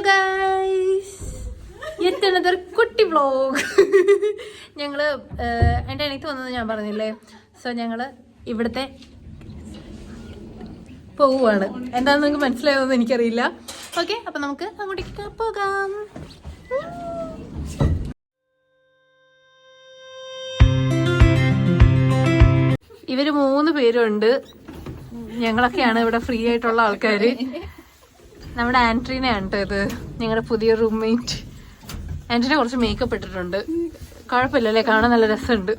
Guys, yet another കുട്ടി vlog. ഞങ്ങള് എൻ്റെ എനിക്ക് വന്നത് ഞാൻ പറഞ്ഞില്ലേ. സോ ഞങ്ങള് ഇവിടുത്തെ പോവുകയാണ്. എന്താണെന്ന് നിങ്ങൾക്ക് മനസ്സിലായതെന്ന് എനിക്കറിയില്ല. ഓക്കെ, അപ്പം നമുക്ക് അങ്ങോട്ടേക്ക് പോകാം. ഇവര് 3 പേരുണ്ട്. ഞങ്ങളൊക്കെയാണ് ഇവിടെ ഫ്രീ ആയിട്ടുള്ള ആൾക്കാർ. നമ്മുടെ ആൻട്രീനയാണ് കേട്ടോ ഇത്, ഞങ്ങളുടെ പുതിയ റൂംമേറ്റ്. ആൻട്രീനെ കുറച്ച് മേക്കപ്പ് ഇട്ടിട്ടുണ്ട്. കുഴപ്പമില്ലല്ലേ, കാണാൻ നല്ല രസമുണ്ട്.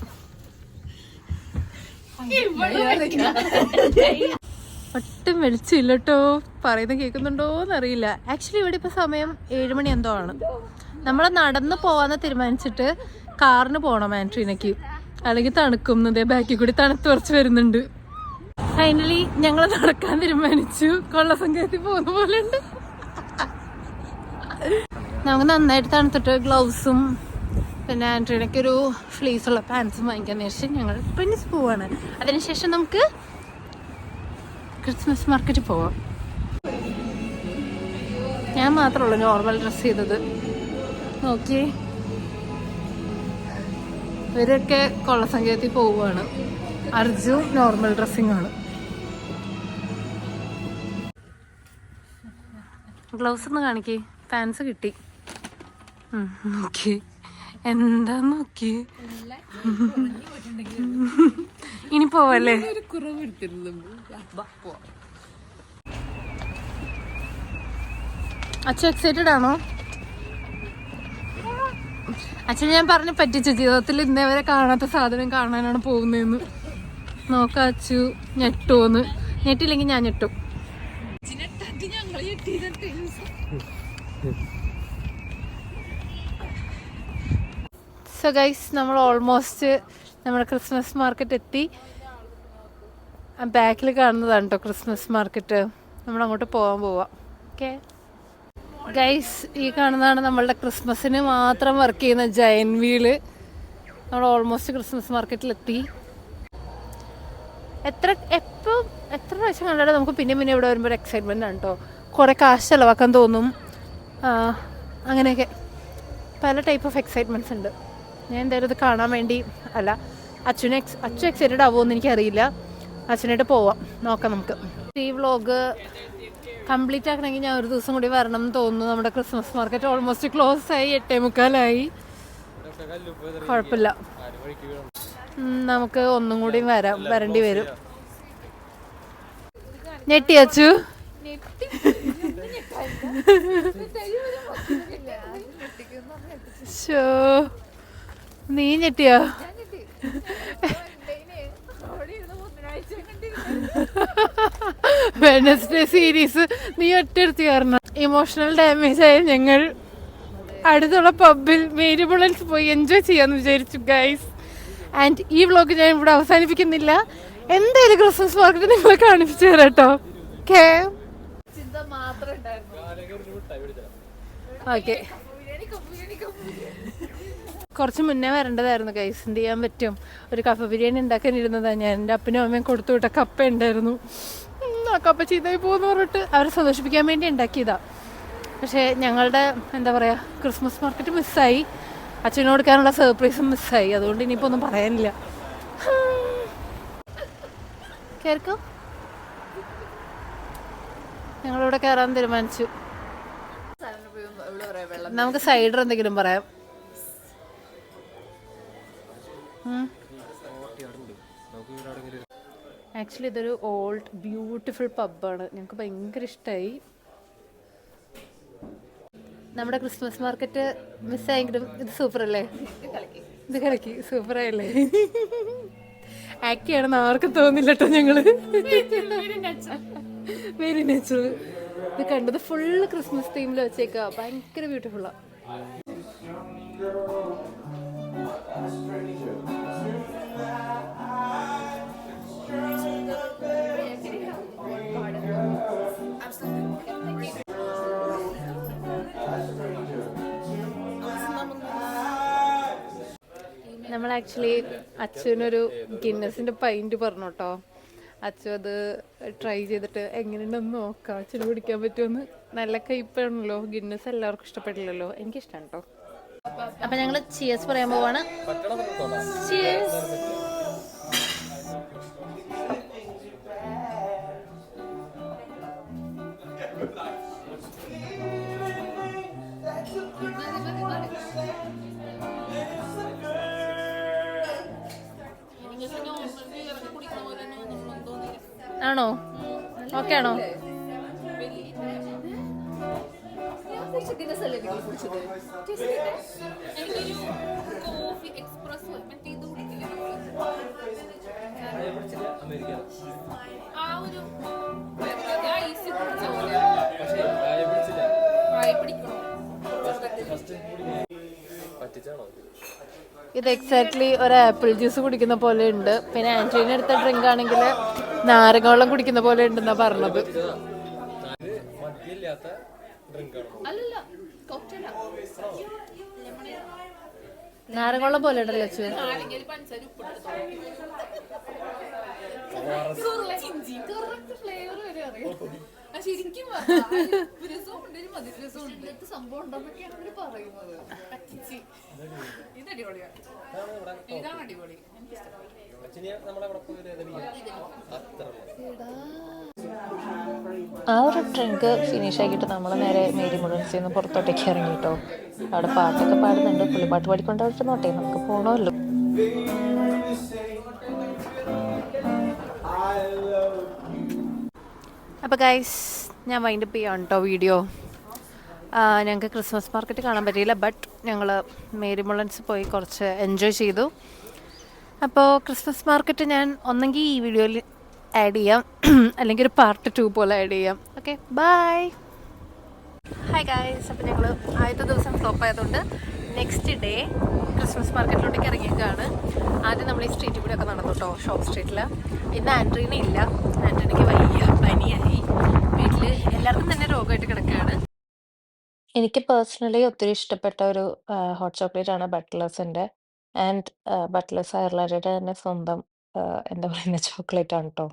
ഒട്ടും വെളിച്ചില്ല കേട്ടോ. പറയുന്നത് കേൾക്കുന്നുണ്ടോന്നറിയില്ല. ആക്ച്വലി ഇവിടെ ഇപ്പൊ സമയം 7 മണി എന്തോ ആണ്. നമ്മൾ നടന്ന് പോവാന്ന് തീരുമാനിച്ചിട്ട് കാറിന് പോകണം ആൻട്രീനയ്ക്ക്, അല്ലെങ്കിൽ തണുക്കുന്നത്. ബാക്കിൽ കൂടി തണുത്ത് കുറച്ച് വരുന്നുണ്ട്. ഫൈനലി ഞങ്ങൾ നടക്കാൻ തീരുമാനിച്ചു. കൊള്ളസംഖ്യത്തിൽ പോകുന്ന പോലെ ഉണ്ട്. നമുക്ക് നന്നായിട്ട് തണുത്തിട്ട് ഗ്ലൗസും പിന്നെ ആൻട്രീനൊക്കെ ഒരു ഫ്ലീസുള്ള പാൻസും വാങ്ങിക്കാന്ന് വെച്ചാൽ ഞങ്ങൾ പ്രിൻസ് പോവാണ്. അതിനുശേഷം നമുക്ക് ക്രിസ്മസ് മാർക്കറ്റിൽ പോവാം. ഞാൻ മാത്രമുള്ളൂ നോർമൽ ഡ്രസ് ചെയ്തത്. നോക്കി, ഇവരൊക്കെ കൊള്ളസംഖ്യത്തിൽ പോവുകയാണ്. അർജു നോർമൽ ഡ്രസ്സിംഗ് ആണ്. ഗ്ലൗസ് ഒന്ന് കാണിക്കേ. പാൻസ് കിട്ടി. നോക്കി എന്താ നോക്കി. ഇനി പോവല്ലേ? അച്ഛൻ എക്സൈറ്റഡ് ആണോ? അച്ഛൻ ഞാൻ പറഞ്ഞ് പറ്റിച്ചു, ജീവിതത്തിൽ ഇന്നേ വരെ കാണാത്ത സാധനം കാണാനാണ് പോകുന്നതെന്ന്. നോക്കാം അച്ചു ഞെട്ടുമോന്ന്. ഞെട്ടില്ലെങ്കിൽ ഞാൻ ഞെട്ടും. സോ ഗൈസ്, നമ്മൾ ഓൾമോസ്റ്റ് നമ്മുടെ ക്രിസ്മസ് മാർക്കറ്റ് എത്തി. ബാക്കിൽ കാണുന്നതാണ് കേട്ടോ ക്രിസ്മസ് മാർക്കറ്റ്. നമ്മൾ അങ്ങോട്ട് പോവാം. ഓക്കെ ഗൈസ്, ഈ കാണുന്നതാണ് നമ്മളുടെ ക്രിസ്മസിന് മാത്രം വർക്ക് ചെയ്യുന്ന ജയന്റ് വീല്. നമ്മൾ ഓൾമോസ്റ്റ് ക്രിസ്മസ് മാർക്കറ്റിലെത്തി. എത്ര പ്രാവശ്യം കണ്ടാലും നമുക്ക് പിന്നെ ഇവിടെ വരുമ്പോൾ ഒരു എക്സൈറ്റ്മെൻ്റ് ആണ് കേട്ടോ. കുറേ കാശ് ചിലവാക്കാൻ തോന്നും. അങ്ങനെയൊക്കെ പല ടൈപ്പ് ഓഫ് എക്സൈറ്റ്മെൻറ്റ്സ് ഉണ്ട്. ഞാൻ എന്തായാലും ഇത് കാണാൻ വേണ്ടി അല്ല, അച്ഛൻ എക്സൈറ്റഡ് ആവുമോ എന്ന് എനിക്കറിയില്ല. അച്ഛനായിട്ട് പോവാം, നോക്കാം നമുക്ക്. ഈ വ്ളോഗ് കംപ്ലീറ്റ് ആക്കണമെങ്കിൽ ഞാൻ ഒരു ദിവസം കൂടി വരണം എന്ന് തോന്നുന്നു. നമ്മുടെ ക്രിസ്മസ് മാർക്കറ്റ് ഓൾമോസ്റ്റ് ക്ലോസ് ആയി. 8:45. കുഴപ്പമില്ല, നമുക്ക് ഒന്നും കൂടി വരേണ്ടി വരും. ഞെട്ടി അച്ചു? നീ ഞെട്ടിയോ? വെഡ്നെസ്ഡേ സീരീസ് നീ ഒറ്റയെടുത്ത് കാരണം ഇമോഷണൽ ഡാമേജ് ആയ ഞങ്ങൾ അടുത്തുള്ള പബ്ബിൽ മേരി ബുള്ളൻസ് പോയി എൻജോയ് ചെയ്യാന്ന് വിചാരിച്ചു ഗൈസ്. ആൻഡ് ഈ വ്ളോഗ് ഞാൻ ഇവിടെ അവസാനിപ്പിക്കുന്നില്ല. എന്തായാലും ക്രിസ്മസ് മാർക്കറ്റ് നിങ്ങളെ കാണിപ്പിച്ചു തരാം കേട്ടോ. ഓക്കെ, കുറച്ച് മുന്നേ വരേണ്ടതായിരുന്നു ഗൈസ്. എന്ത് ചെയ്യാൻ പറ്റും, ഒരു കപ്പ ബിരിയാണി ഉണ്ടാക്കാനിരുന്നതാണ് ഞാൻ. എൻ്റെ അപ്പനും അമ്മയും കൊടുത്തു വിട്ട കപ്പ ഉണ്ടായിരുന്നു. ആ കപ്പ ചീത്തയായി പോകുമെന്ന് പറഞ്ഞിട്ട് അവരെ സന്തോഷിപ്പിക്കാൻ വേണ്ടി ഉണ്ടാക്കിയതാ. പക്ഷേ ഞങ്ങളുടെ എന്താ പറയുക, ക്രിസ്മസ് മാർക്കറ്റ് മിസ്സായി. അച്ഛന് കൊടുക്കാനുള്ള സർപ്രൈസും മിസ്സായി. അതുകൊണ്ട് ഇനിയിപ്പോൾ ഒന്നും പറയാനില്ല. കേൾക്കോ, ഞങ്ങളിവിടെ കയറാൻ തീരുമാനിച്ചു. നമുക്ക് സൈഡർ എന്തെങ്കിലും പറയാം. ആക്ച്വലി ഇതൊരു ഓൾഡ് ബ്യൂട്ടിഫുൾ പബ്ബാണ്. ഞങ്ങൾക്ക് ഭയങ്കര ഇഷ്ടമായി. നമ്മുടെ ക്രിസ്മസ് മാർക്കറ്റ് മിസ്സായെങ്കിലും ഇത് സൂപ്പറല്ലേ? ഇത് കളിക്ക് സൂപ്പറായല്ലേ? ആക്ട് ചെയ്യണമെന്ന് ആർക്കും തോന്നില്ല കേട്ടോ. ഞങ്ങള് വെരി നാച്ചുറൽ. ഇത് കണ്ടത് ഫുള്ള് ക്രിസ്മസ് തീമിൽ വെച്ചേക്കുക. ഭയങ്കര ബ്യൂട്ടിഫുള്ളാ. നമ്മൾ ആക്ച്വലി അച്ഛനൊരു ഗിന്നസിൻ്റെ പൈൻറ്റ് പറഞ്ഞു കേട്ടോ. അച്ചു അത് ട്രൈ ചെയ്തിട്ട് എങ്ങനെയുണ്ടെന്ന് നോക്കാം, അച്ഛന് കുടിക്കാൻ പറ്റുമെന്ന്. നല്ല കയ്പ്പാണല്ലോ, ഗിന്നസ് എല്ലാവർക്കും ഇഷ്ടപ്പെടില്ലല്ലോ, എനിക്കിഷ്ടമാണ് കേട്ടോ. അപ്പം ഞങ്ങൾ ചിയേഴ്സ് പറയാൻ പോവാണ്. ചിയേഴ്സ്. ആണോ? ഓക്കെ ആണോ? ഇത് എക്സാക്ട്ലി ഒരു ആപ്പിൾ ജ്യൂസ് കുടിക്കുന്ന പോലെ ഉണ്ട്. പിന്നെ ആന്റീന എടുത്ത ഡ്രിങ്ക് ആണെങ്കിൽ നാരങ്ങ വെള്ളം കുടിക്കുന്ന പോലെ ഉണ്ടെന്നാ പറഞ്ഞത്. നാരങ്ങ വെള്ളം പോലെ ഉണ്ടല്ലോ അച്ചു. ശരിക്കും സംഭവം ഉണ്ടെന്നൊക്കെയാണ് അവര് പറയുന്നത്. ഇത് അടിപൊളിയാണ്, ഇതാണ് അടിപൊളി. ആ ഒരു ഡ്രിങ്ക് ഫിനിഷ് ആക്കിയിട്ട് നമ്മൾ നേരെ മേരി മുഴൻസിൽ നിന്ന് പുറത്തോട്ടേക്ക് ഇറങ്ങി കേട്ടോ. അവിടെ പാട്ടൊക്കെ പാടുന്നുണ്ട്, പുള്ളിപ്പാട്ട് പാടിക്കൊണ്ട് അവിടെ നോട്ടെ, നമുക്ക് പോകണമല്ലോ. അപ്പോൾ ഗൈസ്, ഞാൻ വൈൻഡപ്പ് ചെയ്യാം കേട്ടോ വീഡിയോ. ഞങ്ങൾക്ക് ക്രിസ്മസ് മാർക്കറ്റ് കാണാൻ പറ്റിയില്ല, ബട്ട് ഞങ്ങൾ മേരി മുളൻസ് പോയി കുറച്ച് എൻജോയ് ചെയ്തു. അപ്പോൾ ക്രിസ്മസ് മാർക്കറ്റ് ഞാൻ ഒന്നെങ്കിൽ ഈ വീഡിയോയിൽ ആഡ് ചെയ്യാം, അല്ലെങ്കിൽ ഒരു പാർട്ട് 2 പോലെ ആഡ് ചെയ്യാം. Okay, by. ഹായ് ഗൈസ്, അപ്പോൾ ഞങ്ങൾ ആദ്യത്തെ ദിവസം ഫ്ലോപ്പ് ആയതുകൊണ്ട് നെക്സ്റ്റ് ഡേ ക്രിസ്മസ് മാർക്കറ്റിലോട്ടേക്ക് ഇറങ്ങിയേക്കാണ്. ആദ്യം നമ്മൾ ഈ സ്ട്രീറ്റിൽ കൂടെ ഒക്കെ നടന്നു കേട്ടോ, ഷോപ്പ് സ്ട്രീറ്റിൽ. ഇന്ന് ആൻഡ്രീന ഇല്ല, ആൻഡ്രീനയ്ക്ക് വയ്യ, പനിയായി. വീട്ടിൽ എല്ലാവർക്കും തന്നെ രോഗമായിട്ട് കിടക്കുകയാണ്. എനിക്ക് പേഴ്സണലി ഒത്തിരി ഇഷ്ടപ്പെട്ട ഒരു ഹോട്ട് ചോക്ലേറ്റ് ആണ് ബട്ട്ലേഴ്സിൻ്റെ. ആൻഡ് ബട്ട്ലേഴ്സ് അയർലൻഡിൻ്റെ തന്നെ സ്വന്തം എന്താ പറയുന്ന ചോക്ലേറ്റ് ആണ് കേട്ടോ.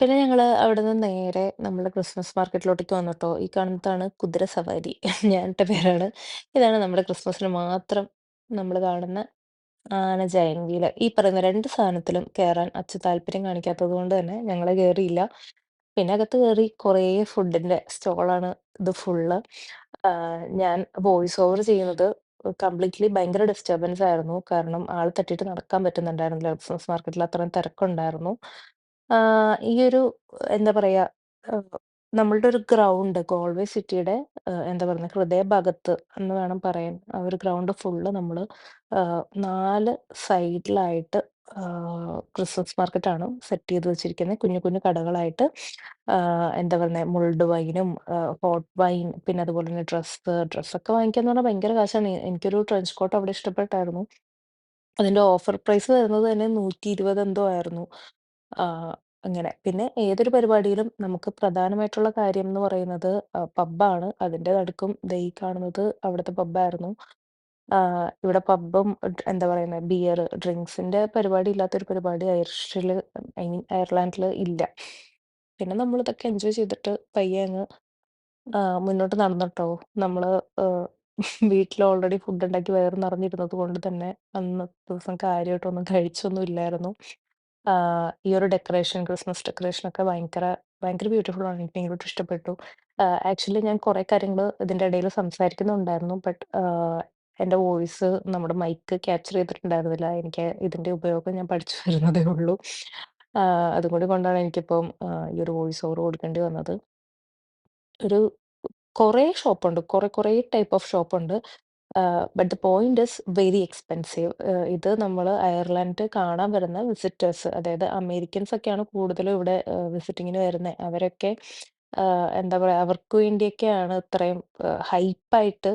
പിന്നെ ഞങ്ങൾ അവിടെ നിന്ന് നേരെ നമ്മൾ ക്രിസ്മസ് മാർക്കറ്റിലോട്ടേക്ക് വന്നു കേട്ടോ. ഈ കാണുന്നതാണ് കുതിര സവാരി. ഞാൻ ഇട്ട പേരാണ്. ഇതാണ് നമ്മുടെ ക്രിസ്മസിന് മാത്രം നമ്മൾ കാണുന്ന ആന ജയന്റ് വീല്. ഈ പറയുന്ന 2 സാധനത്തിലും കയറാൻ അച്ചു താല്പര്യം കാണിക്കാത്തത് കൊണ്ട് തന്നെ ഞങ്ങൾ കയറിയില്ല. പിന്നെ അകത്ത് കയറി കുറേ ഫുഡിന്റെ സ്റ്റോളാണ് ഇത് ഫുള്ള്. ഞാൻ വോയിസ് ഓവർ ചെയ്യുന്നത് കംപ്ലീറ്റ്ലി ഭയങ്കര ഡിസ്റ്റർബൻസ് ആയിരുന്നു. കാരണം ആൾ തട്ടിയിട്ട് നടക്കാൻ പറ്റുന്നുണ്ടായിരുന്നില്ല. ക്രിസ്മസ് മാർക്കറ്റിൽ അത്രയും തിരക്കുണ്ടായിരുന്നു. ഈ ഒരു എന്താ പറയാ, ഏഹ്, നമ്മളുടെ ഒരു ഗ്രൗണ്ട് ഗോൾവേ സിറ്റിയുടെ എന്താ പറയുക, ഹൃദയഭാഗത്ത് എന്ന് വേണം പറയാൻ. ആ ഒരു ഗ്രൗണ്ട് ഫുള്ള് നമ്മള് 4 സൈഡിലായിട്ട് ക്രിസ്മസ് മാർക്കറ്റാണ് സെറ്റ് ചെയ്ത് വെച്ചിരിക്കുന്നത്. കുഞ്ഞു കുഞ്ഞു കടകളായിട്ട്. എന്താ പറയുന്നെ, മുൾഡ് വൈനും ഹോട്ട് വൈൻ, പിന്നെ അതുപോലെ തന്നെ ഡ്രസ്സൊക്കെ വാങ്ങിക്കാന്ന് പറഞ്ഞാൽ ഭയങ്കര കാശാണ്. എനിക്കൊരു ട്രെഞ്ച് കോട്ട് അവിടെ ഇഷ്ടപ്പെട്ടായിരുന്നു. അതിന്റെ ഓഫർ പ്രൈസ് വരുന്നത് തന്നെ 120 എന്തോ ആയിരുന്നു. അങ്ങനെ. പിന്നെ ഏതൊരു പരിപാടിയിലും നമുക്ക് പ്രധാനമായിട്ടുള്ള കാര്യം എന്ന് പറയുന്നത് പബ്ബാണ്. അതിന്റെ നടുക്കും ദേ ഈ കാണുന്നത് അവിടുത്തെ പബ്ബായിരുന്നു. ഇവിടെ പബ്ബും എന്താ പറയുന്നെ, ഡ്രിങ്ക്സിന്റെ പരിപാടി ഇല്ലാത്തൊരു പരിപാടി ഐ മീൻ അയർലാൻഡില് ഇല്ല. പിന്നെ നമ്മളിതൊക്കെ എൻജോയ് ചെയ്തിട്ട് പയ്യെ അങ്ങ് മുന്നോട്ട് നടന്നുട്ടോ. നമ്മള് ആഹ് വീട്ടിൽ ഓൾറെഡി ഫുഡ് ഉണ്ടാക്കി വയറ് നിറഞ്ഞിരുന്നത് കൊണ്ട് തന്നെ അന്നത്തെ ദിവസം കാര്യമായിട്ടൊന്നും കഴിച്ചൊന്നും ഇല്ലായിരുന്നു. ഈ ഒരു ക്രിസ്മസ് ഡെക്കറേഷനൊക്കെ ഭയങ്കര ഭയങ്കര ബ്യൂട്ടിഫുൾ ആണ്. എനിക്ക് ഭയങ്കരായിട്ട് ഇഷ്ടപ്പെട്ടു. ആക്ച്വലി ഞാൻ കുറെ കാര്യങ്ങള് ഇതിന്റെ ഇടയില് സംസാരിക്കുന്നുണ്ടായിരുന്നു. ബട്ട് എന്റെ വോയിസ് നമ്മുടെ മൈക്ക് ക്യാപ്ചർ ചെയ്തിട്ടുണ്ടായിരുന്നില്ല. എനിക്ക് ഇതിന്റെ ഉപയോഗം ഞാൻ പഠിച്ചു വരുന്നതേ ഉള്ളൂ. അതും കൂടി കൊണ്ടാണ് എനിക്കിപ്പം ഈ ഒരു വോയിസ് ഓവർ കൊടുക്കേണ്ടി വന്നത്. ഒരു കുറേ ഷോപ്പുണ്ട്. കുറേ ടൈപ്പ് ഓഫ് ഷോപ്പുണ്ട്. But the point is very expensive. ഇത് നമ്മള് അയർലൻഡ് കാണാൻ വരുന്ന വിസിറ്റേഴ്സ്, അതായത് അമേരിക്കൻസ് ഒക്കെയാണ് കൂടുതലും ഇവിടെ വിസിറ്റിങ്ങിന് വരുന്നെ. അവരൊക്കെ എന്താ പറയാ, അവർക്ക് വേണ്ടിയൊക്കെയാണ് ഇത്രയും ഹൈപ്പായിട്ട്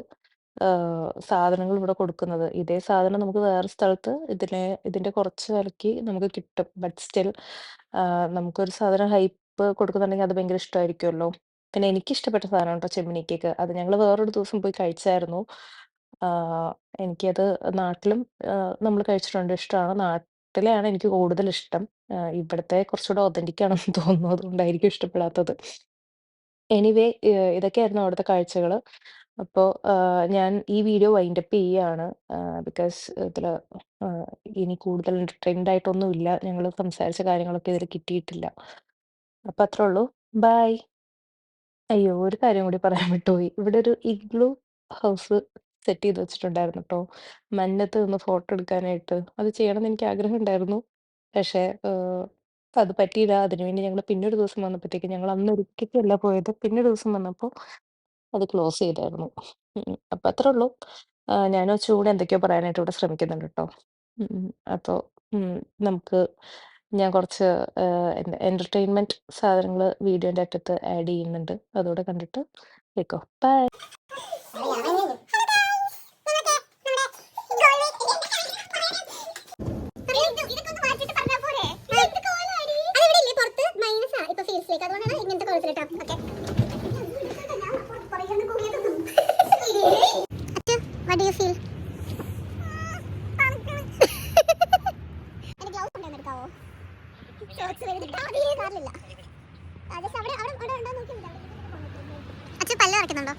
സാധനങ്ങൾ ഇവിടെ കൊടുക്കുന്നത്. ഇതേ സാധനം നമുക്ക് വേറെ സ്ഥലത്ത് ഇതിന്റെ കുറച്ച് വിലയ്ക്ക് നമുക്ക് കിട്ടും. ബട്ട് സ്റ്റിൽ നമുക്കൊരു സാധനം ഹൈപ്പ് കൊടുക്കുന്നുണ്ടെങ്കിൽ അത് ഭയങ്കര ഇഷ്ടമായിരിക്കുമല്ലോ. പിന്നെ എനിക്കിഷ്ടപ്പെട്ട സാധനമാണ് കേട്ടോ ചെമ്മിനി കേക്ക്. അത് ഞങ്ങൾ വേറൊരു ദിവസം പോയി കഴിച്ചായിരുന്നു. എനിക്കത് നാട്ടിലും നമ്മൾ കഴിച്ചിട്ടുണ്ട്. ഇഷ്ടമാണ്. നാട്ടിലെയാണ് എനിക്ക് കൂടുതൽ ഇഷ്ടം. ഇവിടുത്തെ കുറച്ചുകൂടെ ഒതന്റിക് ആണെന്ന് തോന്നുന്നു. അതുകൊണ്ടായിരിക്കും ഇഷ്ടപ്പെടാത്തത്. എനിവേ ഇതൊക്കെയായിരുന്നു അവിടുത്തെ കാഴ്ചകൾ. അപ്പോൾ ഞാൻ ഈ വീഡിയോ വൈൻഡപ്പ് ചെയ്യാണ്. ബിക്കോസ് ഇതിൽ ഇനി കൂടുതൽ എൻ്റർടൈൻഡ് ആയിട്ടൊന്നുമില്ല. ഞങ്ങൾ സംസാരിച്ച കാര്യങ്ങളൊക്കെ ഇതിൽ കിട്ടിയിട്ടില്ല. അപ്പം അത്രേ ഉള്ളൂ. ബൈ. അയ്യോ! ഒരു കാര്യം കൂടി പറയാൻ വിട്ടുപോയി. ഇവിടെ ഒരു ഇഗ്ലൂ ഹൗസ് സെറ്റ് ചെയ്ത് വെച്ചിട്ടുണ്ടായിരുന്നു ട്ടോ. മഞ്ഞത്ത് നിന്ന് ഫോട്ടോ എടുക്കാനായിട്ട്. അത് ചെയ്യണമെന്ന് എനിക്ക് ആഗ്രഹമുണ്ടായിരുന്നു. പക്ഷേ അത് പറ്റിയില്ല. അതിനുവേണ്ടി ഞങ്ങൾ പിന്നെ ഒരു ദിവസം വന്നപ്പോഴത്തേക്കും ഞങ്ങൾ അന്ന് ഒരിക്കലല്ല പോയത്. പിന്നെ ഒരു ദിവസം വന്നപ്പോൾ അത് ക്ലോസ് ചെയ്തായിരുന്നു. അപ്പം അത്രേ ഉള്ളൂ. ഞാനും അച്ചും എന്തൊക്കെയോ പറയാനായിട്ട് ഇവിടെ ശ്രമിക്കുന്നുണ്ട് ട്ടോ. അപ്പോൾ നമുക്ക് ഞാൻ കുറച്ച് എന്റർടൈൻമെന്റ് സാധനങ്ങൾ വീഡിയോന്റെ അറ്റത്ത് ആഡ് ചെയ്യുന്നുണ്ട്. അതുകൂടെ കണ്ടിട്ട് കേൾക്കോ. By. What do you feel? അച്ഛൻ പല്ല് വരയ്ക്കുന്നുണ്ടോ?